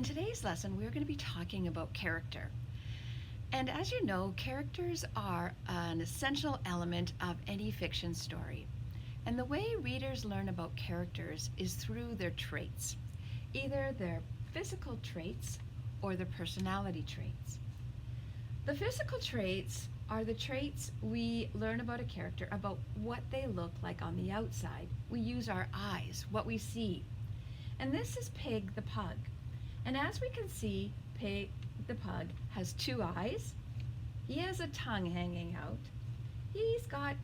In today's lesson, we're going to be talking about character. And as you know, characters are an essential element of any fiction story. And the way readers learn about characters is through their traits, either their physical traits or their personality traits. The physical traits are the traits we learn about a character, about what they look like on the outside. We use our eyes, what we see. And this is Pig the pug. And as we can see, Pig the pug has two eyes. He has a tongue hanging out. He's got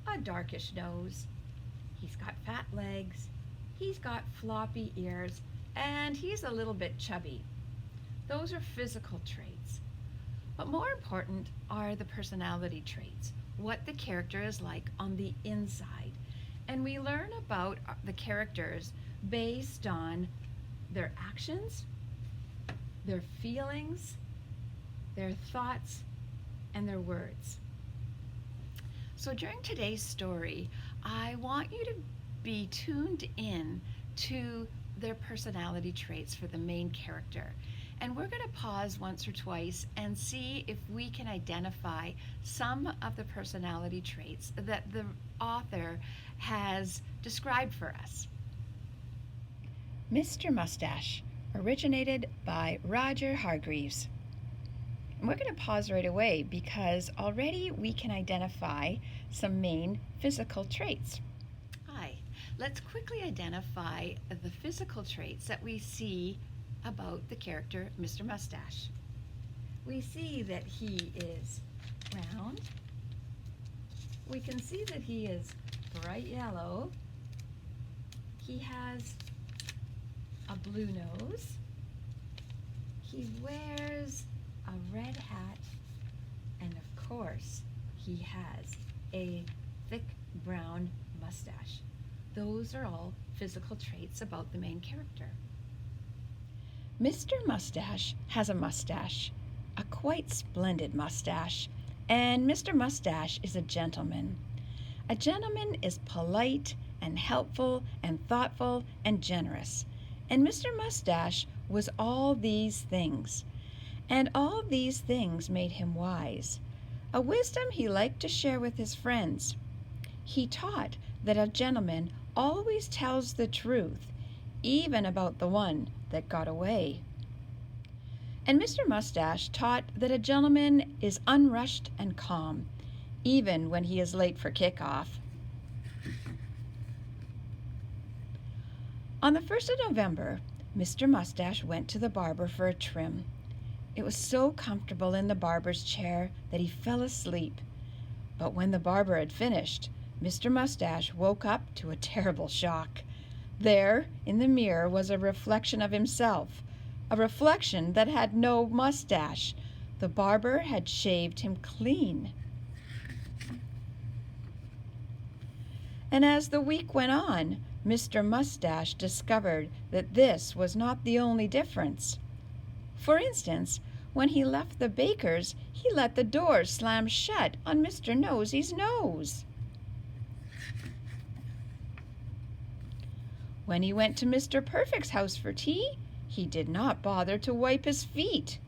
a darkish nose. He's got fat legs. He's got floppy ears. And he's a little bit chubby. Those are physical traits. But more important are the personality traits, what the character is like on the inside. And we learn about the characters based on their actions, their feelings, their thoughts, and their words. So during today's story, I want you to be tuned in to their personality traits for the main character. And we're going to pause once or twice and see if we can identify some of the personality traits that the author has described for us. Mr. Moustache originated by Roger Hargreaves. And we're going to pause right away because already we can identify some main physical traits. Hi, let's quickly identify the physical traits that we see about the character Mr. Moustache. We see that he is round. We can see that he is bright yellow. He has a blue nose. He wears a red hat, and of course, he has a thick brown mustache. Those are all physical traits about the main character. Mr. Moustache has a mustache, a quite splendid mustache, and Mr. Moustache is a gentleman. A gentleman is polite and helpful and thoughtful and generous. And Mr. Moustache was all these things. And all these things made him wise, a wisdom he liked to share with his friends. He taught that a gentleman always tells the truth, even about the one that got away. And Mr. Moustache taught that a gentleman is unrushed and calm, even when he is late for kickoff. On the 1st of November, Mr. Moustache went to the barber for a trim. It was so comfortable in the barber's chair that he fell asleep. But when the barber had finished, Mr. Moustache woke up to a terrible shock. There, in the mirror, was a reflection of himself, a reflection that had no mustache. The barber had shaved him clean. And as the week went on, Mr. Moustache discovered that this was not the only difference. For instance, when he left the baker's, he let the door slam shut on Mr. Nosy's nose. When he went to Mr. Perfect's house for tea, he did not bother to wipe his feet.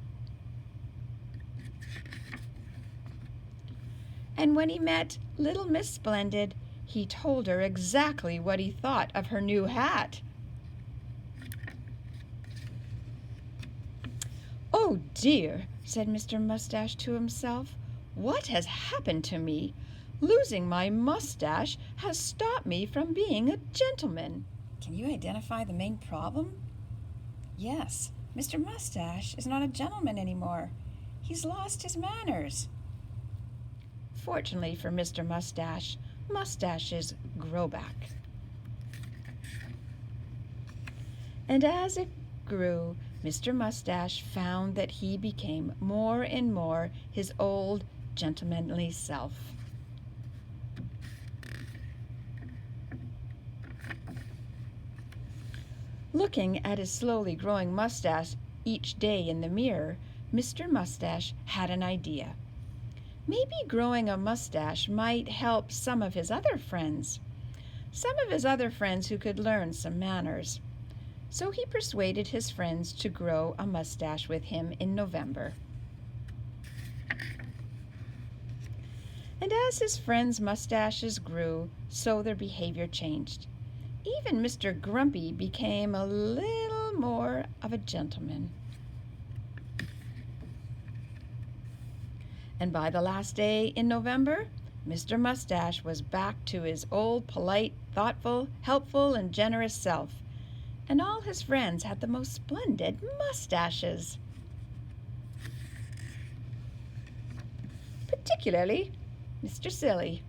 And when he met little Miss Splendid, he told her exactly what he thought of her new hat. "Oh dear," said Mr. Moustache to himself, "what has happened to me? Losing my mustache has stopped me from being a gentleman." Can you identify the main problem? Yes, Mr. Moustache is not a gentleman anymore. He's lost his manners. Fortunately for Mr. Moustache, mustaches grow back. And as it grew, Mr. Moustache found that he became more and more his old gentlemanly self. Looking at his slowly growing mustache each day in the mirror, Mr. Moustache had an idea. Maybe growing a mustache might help some of his other friends who could learn some manners. So he persuaded his friends to grow a mustache with him in November. And as his friends' mustaches grew, so their behavior changed. Even Mr. Grumpy became a little more of a gentleman. And by the last day in November, Mr. Mustache was back to his old polite, thoughtful, helpful, and generous self. And all his friends had the most splendid mustaches. Particularly Mr. Silly.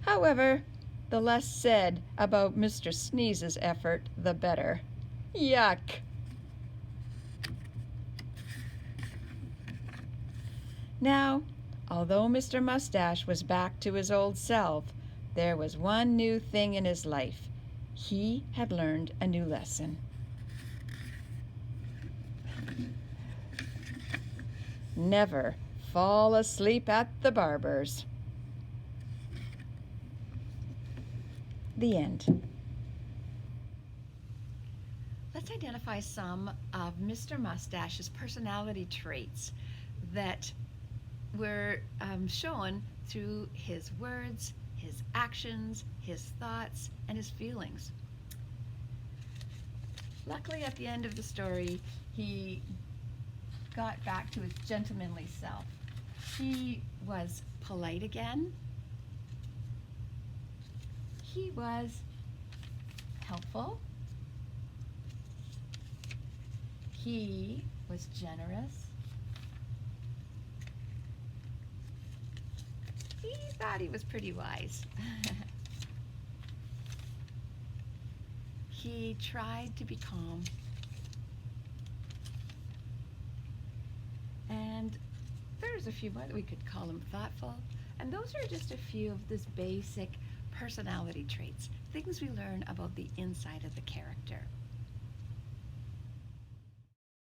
However, the less said about Mr. Sneeze's effort, the better. Yuck! Now, although Mr. Mustache was back to his old self, there was one new thing in his life. He had learned a new lesson. Never fall asleep at the barber's. The end. Let's identify some of Mr. Mustache's personality traits that were shown through his words, his actions, his thoughts, and his feelings. Luckily, at the end of the story, he got back to his gentlemanly self. He was polite again. He was helpful. He was generous. He thought he was pretty wise. He tried to be calm. And there's a few more that we could call him thoughtful. And those are just a few of this basic personality traits, things we learn about the inside of the character.